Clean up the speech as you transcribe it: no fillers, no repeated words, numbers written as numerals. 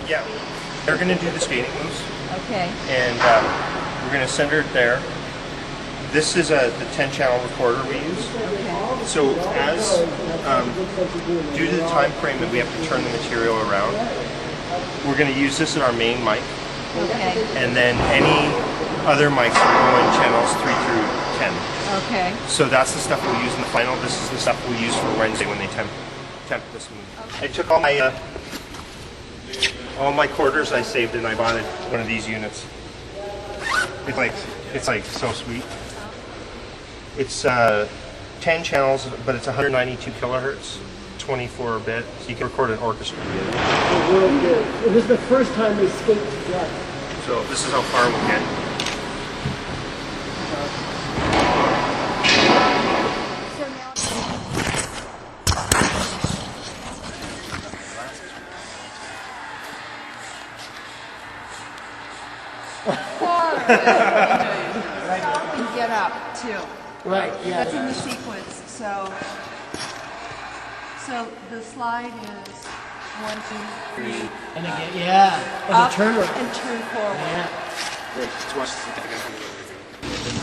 Yeah. They're going to do the skating moves. Okay. And we're going to center it there. This is the 10-channel recorder we use. Okay. So as, due to the time frame that we have to turn the material around, we're going to use this in our main mic. Okay. And then any other mics will go in channels 3 through 10. Okay. So that's the stuff we'll use in the final. This is the stuff we'll use for Wednesday when they temp this move. Okay. I took all my quarters I saved and I bought one of these units. It's like so sweet. It's 10 channels, but it's 192 kilohertz, 24 bit. So you can record an orchestra. Really good. It was the first time they skate together. So this is how far we'll get. Stop and get up too. Right, yeah. That's in the sequence. So the slide is 1, 2, 3. And again, yeah. And Up a turn and turn forward. Yeah. Let's watch this again.